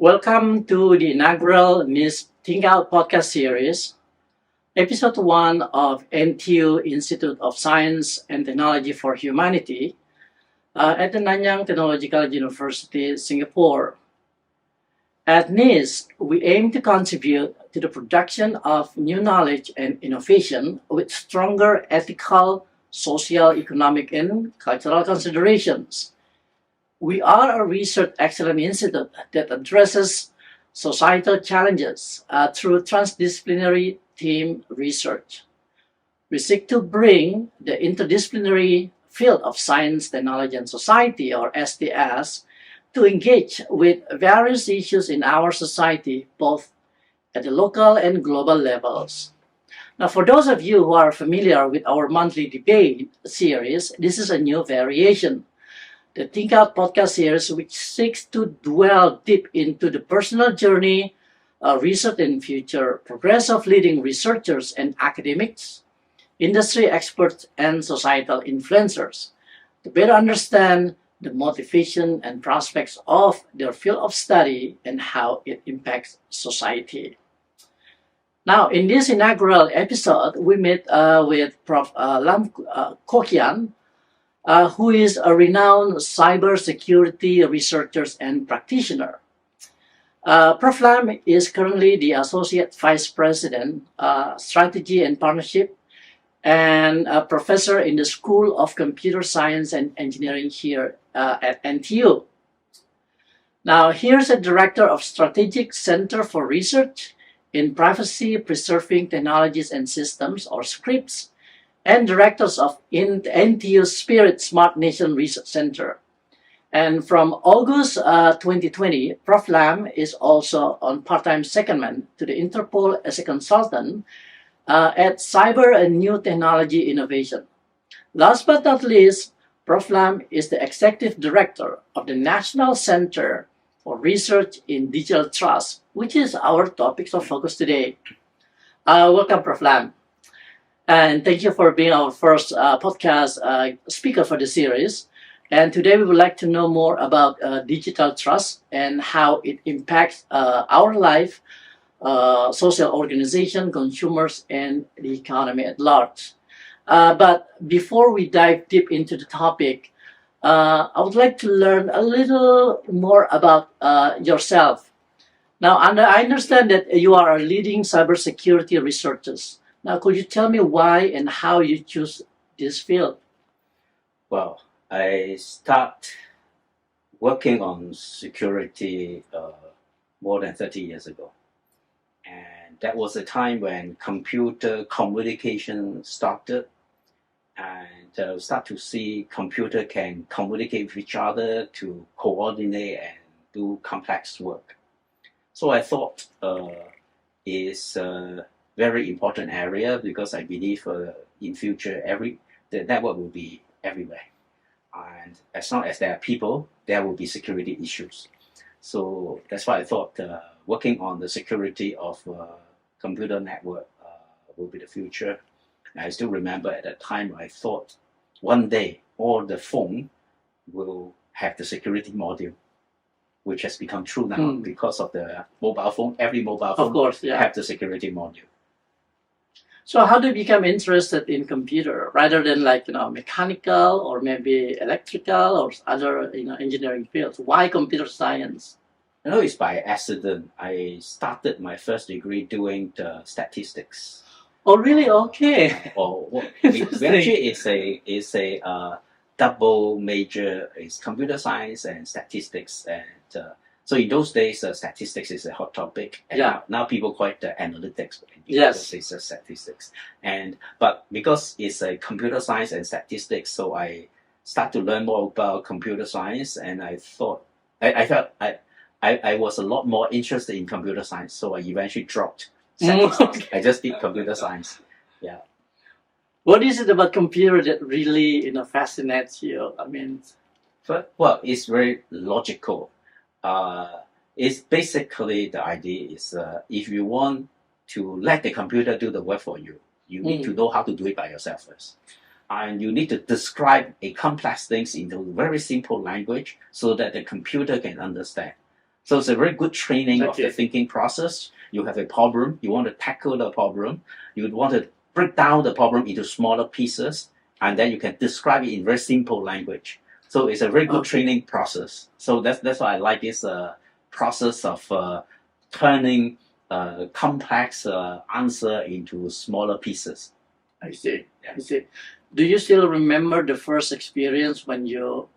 Welcome to the inaugural Miss Think Out podcast series, episode 1 of NTU Institute of Science and Technology for Humanity at the Nanyang Technological University, Singapore. At NIS, we aim to contribute to the production of new knowledge and innovation with stronger ethical, social, economic, and cultural considerations. We are a research excellence institute that addresses societal challenges through transdisciplinary team research. We seek to bring the interdisciplinary field of science, technology, and society, or STS, to engage with various issues in our society, both at the local and global levels. Now, for those of you who are familiar with our monthly debate series, this is a new variation. The Think Out podcast series, which seeks to dwell deep into the personal journey, research and future progress of leading researchers and academics, industry experts, and societal influencers to better understand the motivation and prospects of their field of study and how it impacts society. Now, in this inaugural episode, we met with Prof Lam Kwok Yan, who is a renowned cybersecurity researcher and practitioner. Prof. Lam is currently the Associate Vice President, Strategy and Partnership, and a professor in the School of Computer Science and Engineering here at NTU. Now, here's a Director of Strategic Center for Research in Privacy Preserving Technologies and Systems, or SCRIPS, and directors of NTU Spirit Smart Nation Research Center. And from August 2020, Prof. Lam is also on part-time secondment to the INTERPOL as a consultant at Cyber and New Technology Innovation. Last but not least, Prof. Lam is the Executive Director of the National Center for Research in Digital Trust, which is our topic of focus today. Welcome, Prof. Lam. And thank you for being our first podcast speaker for the series. And today we would like to know more about digital trust and how it impacts our life, social organization, consumers, and the economy at large. But before we dive deep into the topic, I would like to learn a little more about yourself. Now, I understand that you are a leading cybersecurity researcher. Now, could you tell me why and how you choose this field? Well, I start working on security more than 30 years ago. And that was a time when computer communication started. And start to see computer can communicate with each other to coordinate and do complex work. So I thought it's a very important area because I believe in future the network will be everywhere. And as long as there are people, there will be security issues. So that's why I thought working on the security of computer network will be the future. And I still remember at that time I thought one day all the phone will have the security module, which has become true now because of the mobile phone. Every mobile phone of course, yeah, have the security module. So how do you become interested in computer rather than mechanical or maybe electrical or other engineering fields? Why computer science? I know it's by accident. I started my first degree doing the statistics. Oh, really? Okay. We actually it's a double major. It's computer science and statistics, and so in those days, statistics is a hot topic. And yeah. Now people call it analytics. Yes. It's statistics. But because it's a computer science and statistics, so I start to learn more about computer science, and I thought I felt I was a lot more interested in computer science, so I eventually dropped statistics. I just did computer science. Yeah. What is it about computer that really fascinates you? I mean, well, it's very logical. It's basically the idea is if you want to let the computer do the work for you, you need to know how to do it by yourself first. And you need to describe a complex things into very simple language so that the computer can understand. So it's a very good training of Okay. the thinking process. You have a problem, you want to tackle the problem, you want to break down the problem into smaller pieces, and then you can describe it in very simple language. So it's a very good Okay. training process. So that's why I like this process of turning complex answer into smaller pieces. I see. Yeah. I see. Do you still remember the first experience when you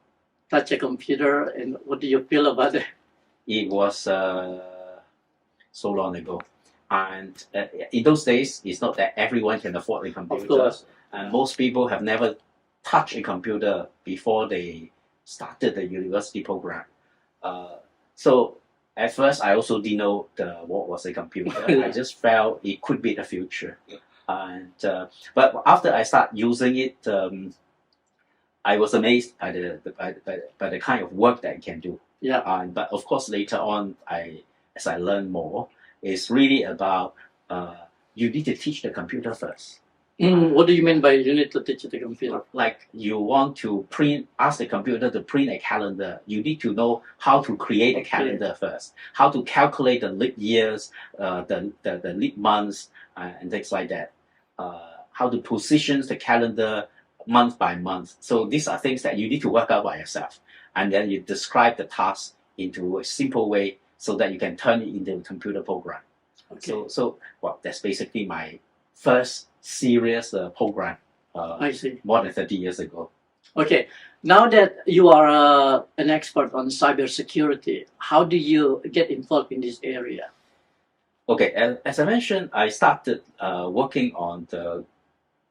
touch a computer, and what do you feel about it? It was so long ago. And in those days, it's not that everyone can afford a computer. Of course. And most people have never touched a computer before they started the university program. So at first, I also didn't know what was a computer. I just felt it could be the future. And but after I start using it, I was amazed by the kind of work that it can do. Yeah. But of course, later on, as I learned more, it's really about you need to teach the computer first. What do you mean by you need to teach the computer? Like you want to ask the computer to print a calendar, you need to know how to create a calendar first, how to calculate the leap years, the leap months, and things like that. How to position the calendar month by month. So these are things that you need to work out by yourself. And then you describe the task into a simple way so that you can turn it into a computer program. Okay. So well, that's basically my first serious program I see. more than 30 years ago. Okay. Now that you are an expert on cybersecurity, how do you get involved in this area? Okay, as I mentioned, I started working on the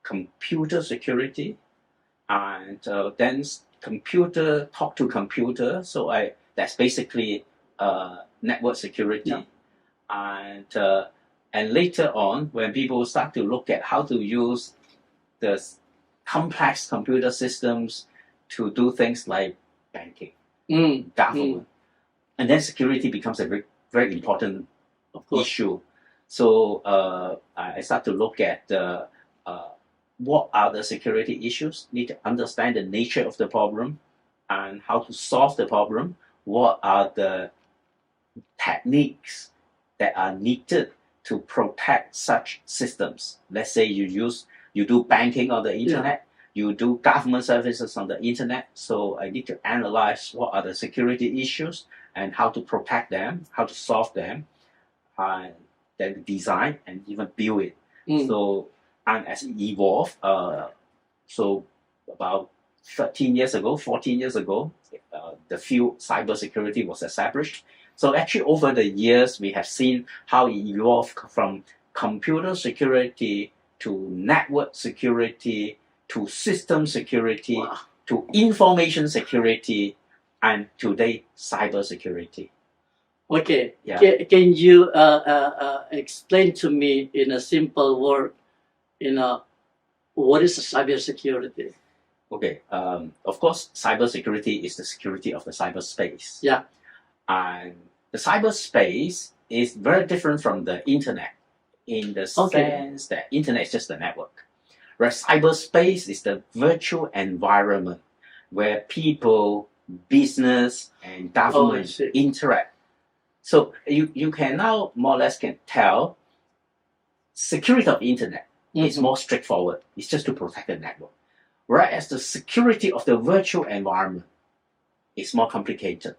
computer security, and then computer talk to computer. So that's basically network security. Yeah. And later on, when people start to look at how to use the complex computer systems to do things like banking, government, and then security becomes a very, very important issue. So I start to look at what are the security issues, need to understand the nature of the problem and how to solve the problem. What are the techniques that are needed to protect such systems? Let's say you do banking on the internet, you do government services on the internet. So I need to analyze what are the security issues and how to protect them, how to solve them, and then design and even build it. So, and as it evolved, so about 14 years ago, the field cybersecurity was established. So actually over the years, we have seen how it evolved from computer security to network security to system security to information security and today cybersecurity. Okay. Yeah. Can you explain to me in a simple word, what is cybersecurity? Okay. Of course, cybersecurity is the security of the cyberspace. Yeah. And the cyberspace is very different from the internet in the sense that internet is just the network. Whereas cyberspace is the virtual environment where people, business, and government interact. So you can now more or less can tell security of the internet is more straightforward. It's just to protect the network. Whereas the security of the virtual environment is more complicated.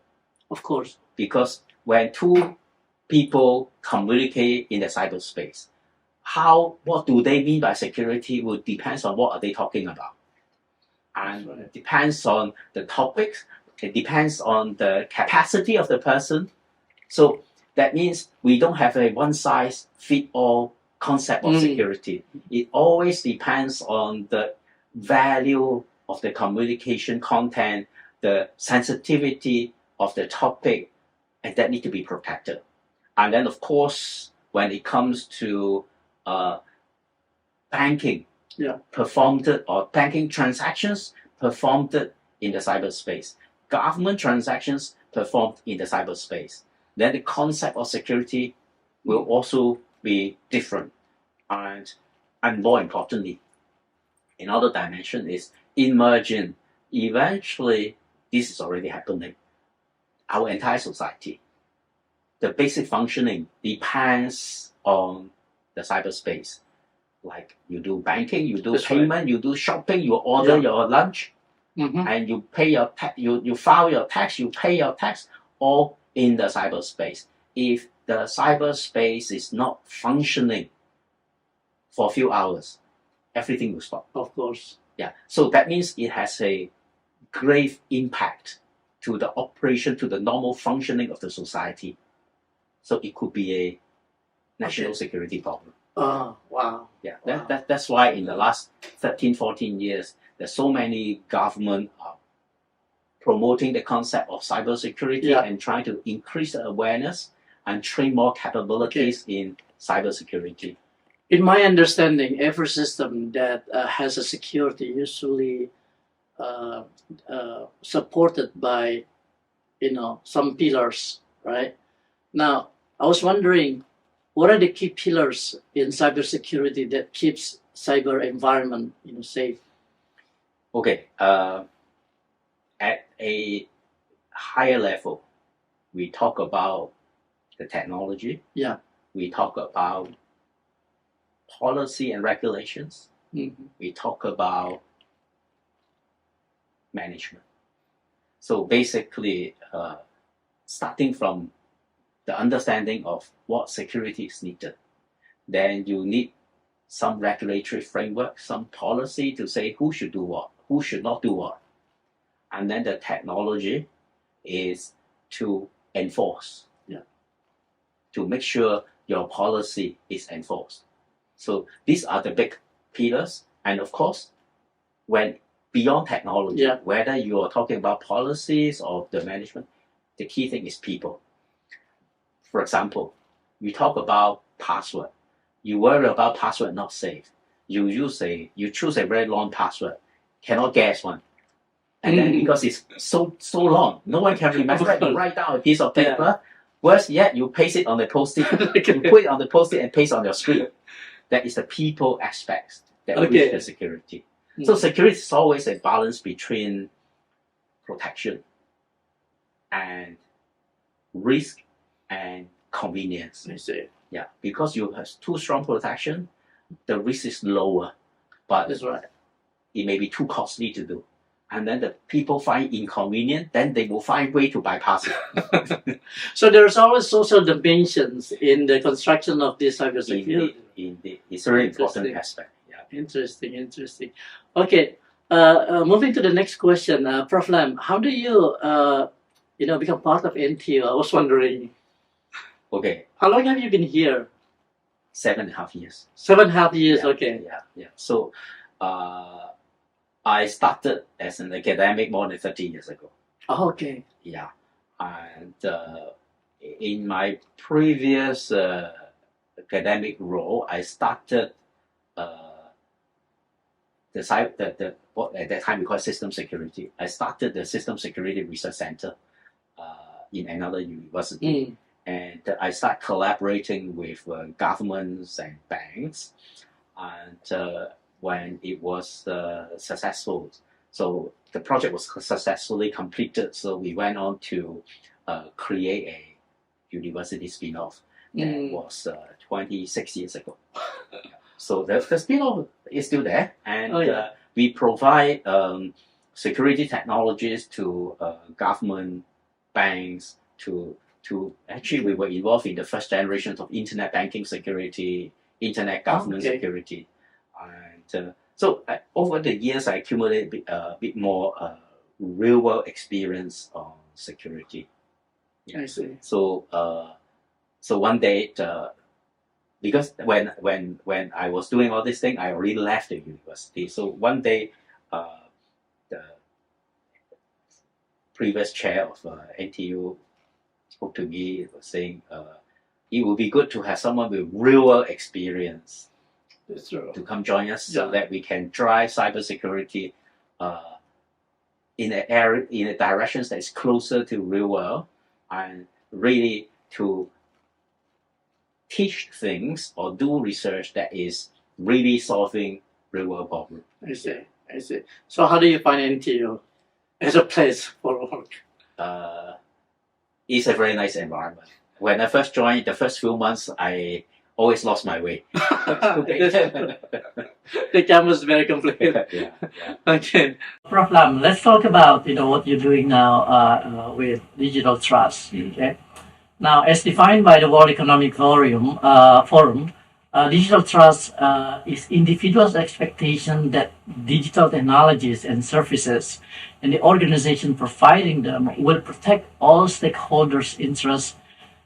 Of course. Because when two people communicate in the cyberspace, what do they mean by security would depends on what are they talking about. And it depends on the topics, it depends on the capacity of the person. So that means we don't have a one-size-fits-all concept of security. It always depends on the value of the communication content, the sensitivity of the topic, and that need to be protected. And then, of course, when it comes to banking, banking transactions performed in the cyberspace, government transactions performed in the cyberspace, then the concept of security will also be different. And more importantly, another dimension is emerging. Eventually, this is already happening. Our entire society, the basic functioning depends on the cyberspace. Like you do banking, you do That's payment, right. you do shopping, you order your lunch, and you pay your tax, you file your tax, you pay your tax, all in the cyberspace. If the cyberspace is not functioning for a few hours, everything will stop. Of course. Yeah. So that means it has a grave impact to the operation, to the normal functioning of the society. So it could be a national security problem. Oh, wow. Yeah, Wow. that's why in the last 13, 14 years, there's so many government promoting the concept of cybersecurity and trying to increase the awareness and train more capabilities in cybersecurity. In my understanding, every system that has a security usually supported by, some pillars, right? Now, I was wondering, what are the key pillars in cybersecurity that keeps cyber environment, safe? Okay, at a higher level, we talk about the technology. Yeah. We talk about policy and regulations. We talk about management. So basically, starting from the understanding of what security is needed, then you need some regulatory framework, some policy to say who should do what, who should not do what. And then the technology is to enforce, to make sure your policy is enforced. So these are the big pillars. And of course, when beyond technology, whether you are talking about policies or the management, the key thing is people. For example, we talk about password. You worry about password not safe. You choose a very long password, cannot guess one. And then because it's so long, no one can remember. You write down a piece of paper. Worse yet, you paste it on the post-it. You put it on the post-it and paste on your screen. That is the people aspects that reach the security. So security is always a balance between protection and risk and convenience. I see. Yeah, because you have too strong protection, the risk is lower, but That's right. It may be too costly to do. And then the people find inconvenient, then they will find way to bypass it. So there's always social dimensions in the construction of this cybersecurity. Indeed. It's a very important aspect. Yeah. Interesting. Okay, moving to the next question, Prof Lam, how do you, become part of NTU? I was wondering. Okay. How long have you been here? 7.5 years. 7.5 years. Yeah, okay. Yeah. So, I started as an academic more than 30 years ago. Oh, okay. Yeah, and in my previous academic role, I started what at that time we call system security. I started the System Security Research Center in another university, and I started collaborating with governments and banks, and when it was successful, so the project was successfully completed. So we went on to create a university spin-off that was 26 years ago. So the spin-off is still there, and we provide security technologies to government, banks, to actually we were involved in the first generation of internet banking security, internet government security. And so over the years, I accumulated a bit more real-world experience on security. Yeah. I see. So one day, because when I was doing all this thing, I already left the university. So one day, the previous chair of NTU spoke to me, saying it would be good to have someone with real-world experience to come join us, so that we can drive cybersecurity in a direction that is closer to real world, and really to teach things or do research that is really solving real world problems. I see. So how do you find NTU as a place for work? It's a very nice environment. when I first joined, the first few months, I always lost my way. The campus is very complicated. Yeah. Okay, Prof Lam, let's talk about what you're doing now with digital trust. Okay, now as defined by the World Economic Forum, digital trust is individuals' expectation that digital technologies and services and the organization providing them will protect all stakeholders' interests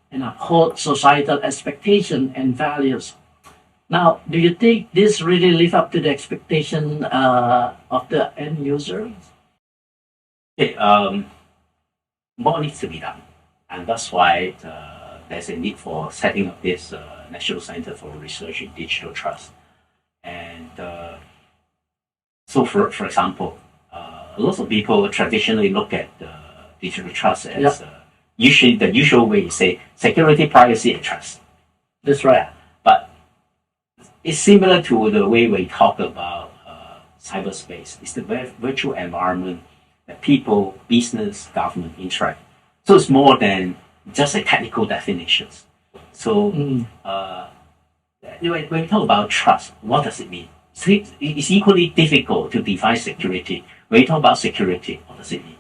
and uphold societal expectation and values. Now, do you think this really live up to the expectation of the end user? Okay, more needs to be done, and that's why there's a need for setting up this National Center for Research in Digital Trust. And so, for example, a lot of people traditionally look at digital trust as usually the usual way is say security, privacy, and trust. That's right. But it's similar to the way we talk about cyberspace. It's the virtual environment that people, business, government interact. So it's more than just a technical definitions. So when we talk about trust, what does it mean? It's equally difficult to define security. When you talk about security, what does it mean?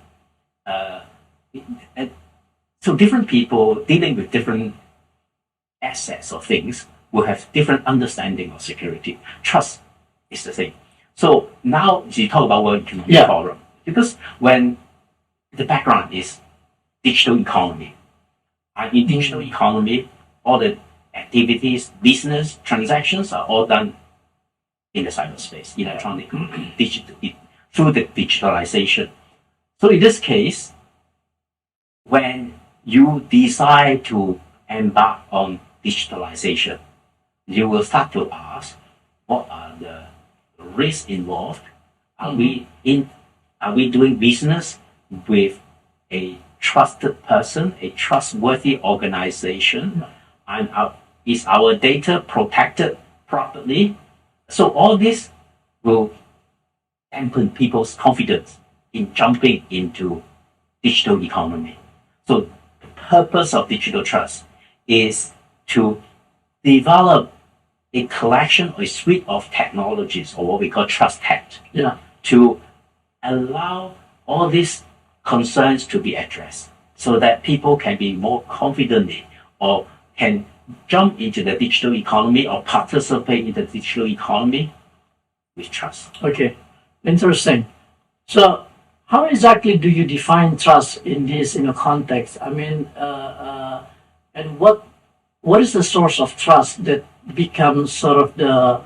So different people dealing with different assets or things will have different understanding of security. Trust is the same. So now you talk about World Economic Forum, because when the background is digital economy, and in digital economy, all the activities, business transactions are all done in the cyberspace, electronically, through the digitalization. So in this case, when you decide to embark on digitalization, you will start to ask, what are the risks involved? Are we doing business with a trusted person, a trustworthy organization? And is our data protected properly? So all this will dampen people's confidence in jumping into digital economy. So the purpose of digital trust is to develop a collection or a suite of technologies, or what we call trust tech, to allow all these concerns to be addressed, so that people can be more confidently or can jump into the digital economy or participate in the digital economy with trust. Okay, interesting. So how exactly do you define trust in this context? I mean, and what is the source of trust that becomes sort of the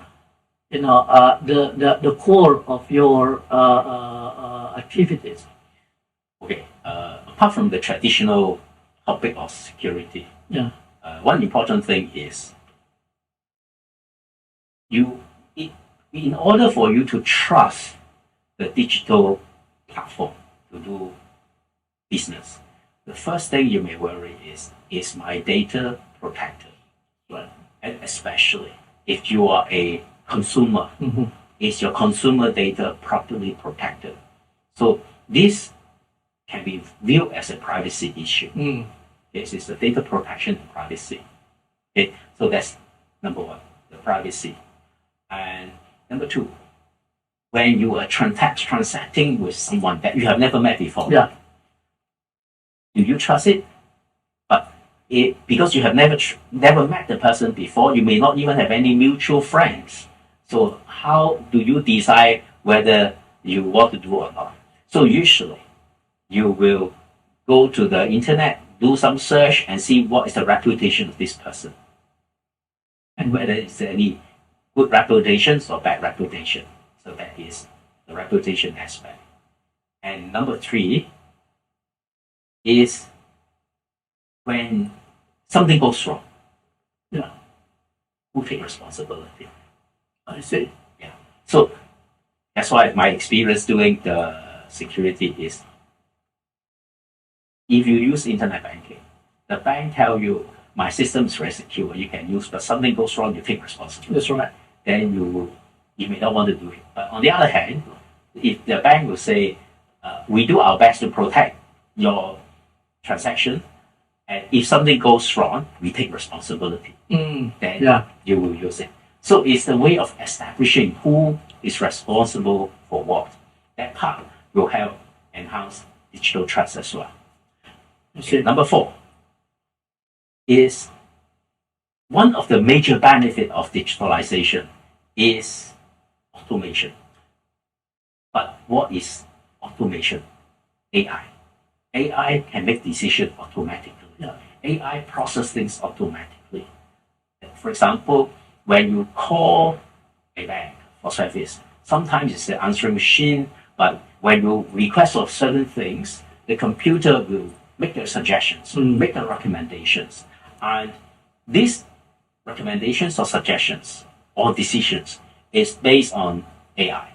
the core of your activities? Okay, apart from the traditional topic of security, one important thing is in order for you to trust the digital platform to do business, the first thing you may worry is my data protected? Right. And especially if you are a consumer, is your consumer data properly protected? So this can be viewed as a privacy issue. This is the data protection and privacy. Okay, so that's number one, the privacy. And number two, when you are transacting with someone that you have never met before, do you trust it? But because you have never met the person before, you may not even have any mutual friends. So how do you decide whether you want to do or not? So usually, you will go to the internet, do some search, and see what is the reputation of this person, and whether it's any good reputations or bad reputation. So that is the reputation aspect. And number three is when something goes wrong, who takes responsibility? I see. Yeah. So that's why my experience doing the security is, if you use internet banking, the bank tell you my system is very secure, you can use, but something goes wrong, you take responsibility. That's right. Then you may not want to do it. But on the other hand, if the bank will say, we do our best to protect your transaction, And if something goes wrong, we take responsibility. Then you will use it. So it's the way of establishing who is responsible for what. That part will help enhance digital trust as well. Okay. Number 4 is one of the major benefits of digitalization is automation. But what is automation? AI. AI can make decisions automatically. AI processes things automatically. For example, when you call a bank for service, sometimes it's the answering machine, but when you request of certain things, the computer will make the suggestions, make the recommendations. And these recommendations or suggestions or decisions is based on AI.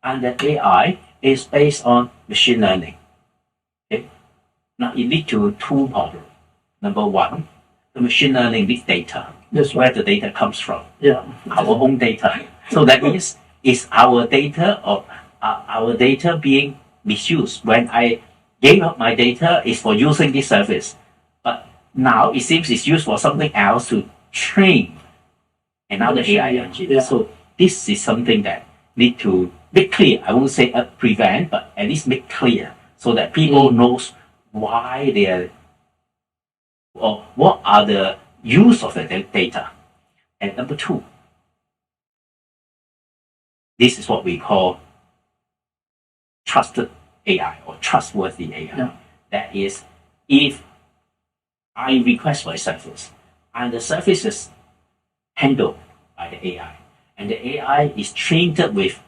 And the AI is based on machine learning. Okay? Now, it leads to 2 problems. Number 1, the machine learning needs data. That's where the data comes from. Our own data. So that means, is our data or our data being misused? When I gave up my data, is for using this service. But now it seems it's used for something else to train another AI engine. So this is something that need to make clear. I won't say prevent, but at least make clear so that people knows why they are or what are the use of the data. And number 2, this is what we call trusted AI or trustworthy AI. That is, if I request for a service and the service is handled by the AI and the AI is trained with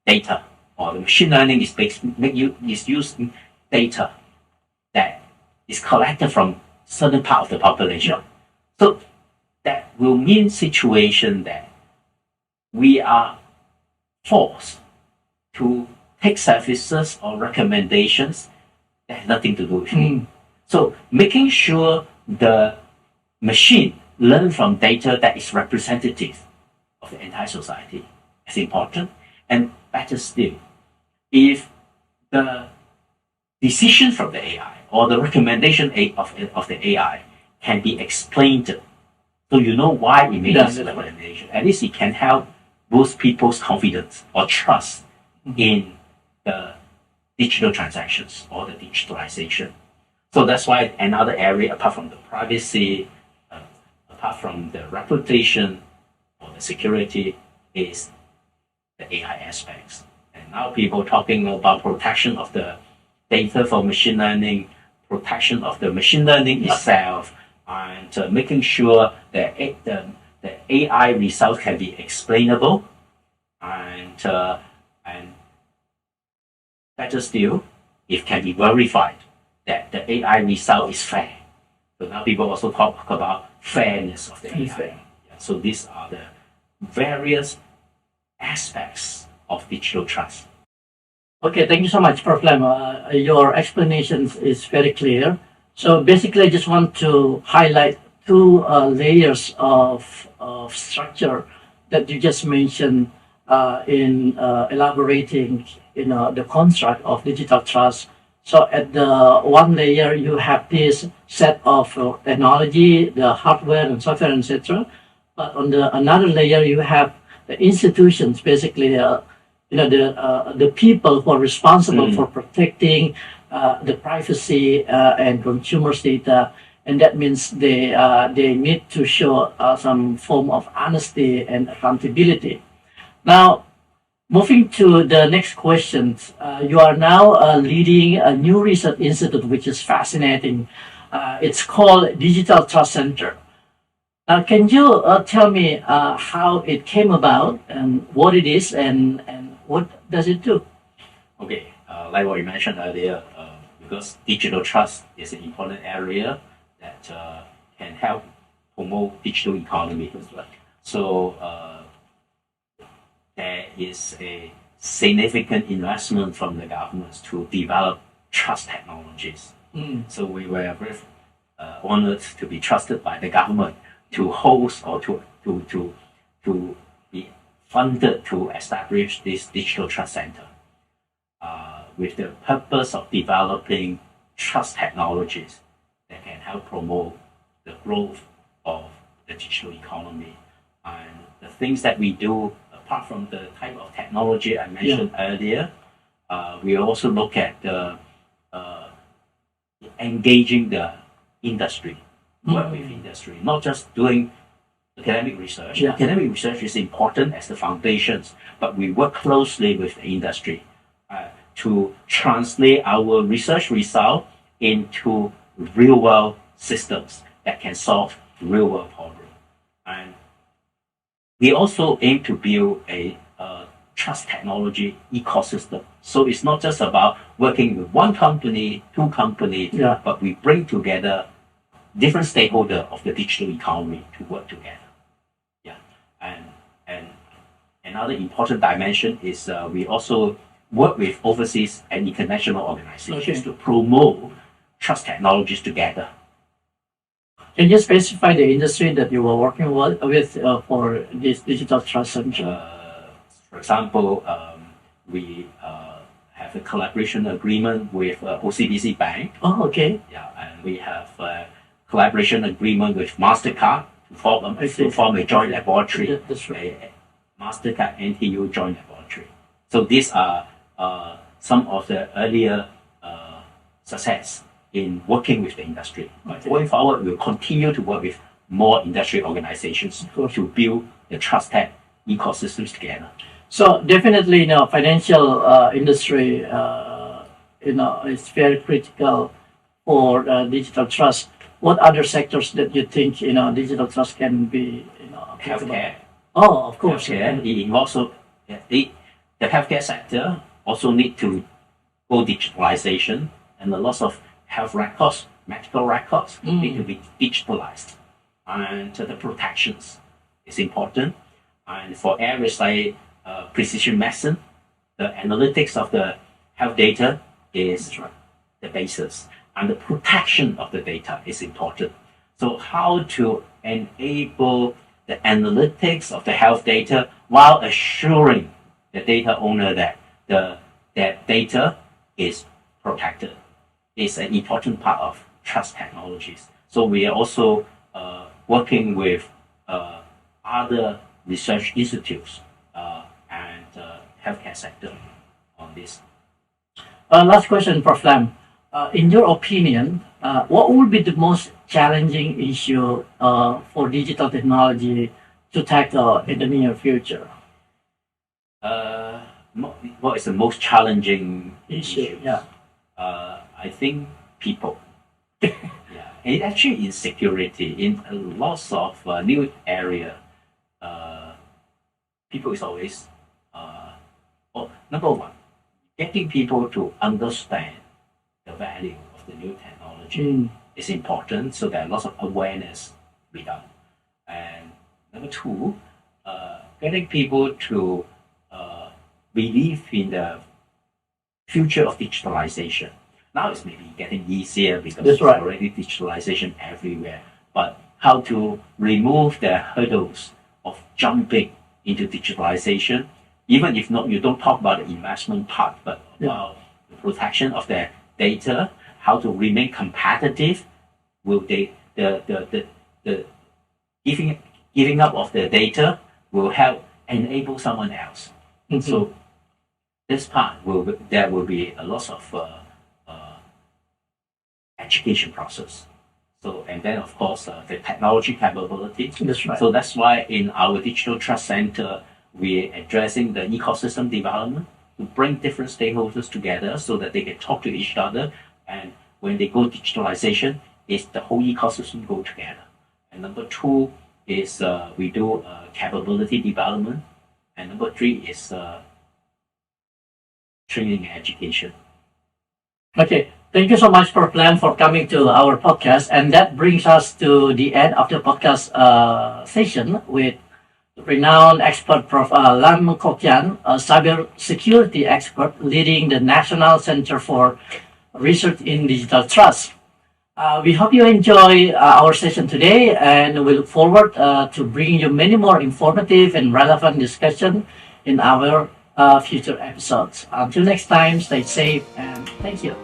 data or the machine learning is using data that is collected from certain part of the population. So that will mean situation that we are forced to take services or recommendations that have nothing to do with me. So making sure the machine learn from data that is representative of the entire society is important. And better still, if the decision from the AI or the recommendation of the AI can be explained, so you know why it made this recommendation. At least it can help boost people's confidence or trust in the digital transactions or the digitalization. So that's why another area, apart from the privacy, apart from the reputation or the security, is the AI aspects. And now people talking about protection of the data for machine learning, protection of the machine learning itself, and making sure that the AI results can be explainable, and better still, it can be verified that the AI result is fair. So now people also talk about fairness of the AI. So these are the various aspects of digital trust. Okay, thank you so much, Prof Lam. Your explanation is very clear. So basically, I just want to highlight 2 layers of structure that you just mentioned in elaborating, the construct of digital trust. So at the 1 layer, you have this set of technology, the hardware and software, etc. But on the another layer, you have the institutions, basically, the people who are responsible for protecting the privacy and consumers' data, and that means they need to show some form of honesty and accountability. Now, moving to the next question, you are now leading a new research institute, which is fascinating. It's called Digital Trust Center. Can you tell me how it came about and what it is and what does it do? Okay, like what you mentioned earlier, because digital trust is an important area that can help promote digital economy. So there is a significant investment from the government to develop trust technologies. So we were very honored to be trusted by the government to host or to be funded to establish this digital trust center with the purpose of developing trust technologies that can help promote the growth of the digital economy. And the things that we do, apart from the type of technology I mentioned earlier, we also look at engaging the industry, work with industry, not just doing academic research. Yeah. Academic research is important as the foundations, but we work closely with the industry to translate our research result into real-world systems that can solve real-world problems. And we also aim to build a trust technology ecosystem. So it's not just about working with one company, two companies, but we bring together different stakeholders of the digital economy to work together. Yeah, and another important dimension is we also work with overseas and international organizations to promote trust technologies together. Can you specify the industry that you were working with for this digital trust center? For example, we have a collaboration agreement with OCBC Bank. Oh, okay. Yeah, and we have a collaboration agreement with MasterCard to form a joint laboratory. That's right. A MasterCard NTU joint laboratory. So these are some of the earlier success in working with the industry. Okay. Going forward, we'll continue to work with more industry organizations to build the trust tech ecosystems together. So definitely, financial industry, is very critical for digital trust. What other sectors that you think, digital trust can be, Healthcare. Oh, of course. Healthcare. It also, the healthcare sector also need to go digitalization, and a lot of health records, medical records need to be digitalized. And the protections is important. And for areas like precision medicine, the analytics of the health data is the basis. And the protection of the data is important. So how to enable the analytics of the health data while assuring the data owner that that data is protected is an important part of trust technologies. So we are also working with other research institutes and healthcare sector on this. Last question, Prof Lam. In your opinion, what would be the most challenging issue for digital technology to tackle in the near future? What is the most challenging issue? Yeah. I think people. Yeah, and actually in security, in lots of new area, people is always number one, getting people to understand the value of the new technology is important, so that lots of awareness be done. And number two, getting people to believe in the future of digitalization. Now it's maybe getting easier because there's already digitalization everywhere. But how to remove the hurdles of jumping into digitalization, even if you don't talk about the investment part, but about the protection of the data, how to remain competitive with the giving up of the data will help enable someone else. So this part there will be a lot of education process. So, and then of course the technology capability. That's right. So that's why in our Digital Trust Center, we're addressing the ecosystem development to bring different stakeholders together so that they can talk to each other. And when they go digitalization, it's the whole ecosystem go together. And number two is we do capability development. And number three is training and education. Okay. Thank you so much, Prof Lam, for coming to our podcast. And that brings us to the end of the podcast session with renowned expert Prof Lam Kwok Yan, a cybersecurity expert leading the National Center for Research in Digital Trust. We hope you enjoy our session today, and we look forward to bringing you many more informative and relevant discussion in our future episodes. Until next time, stay safe and thank you.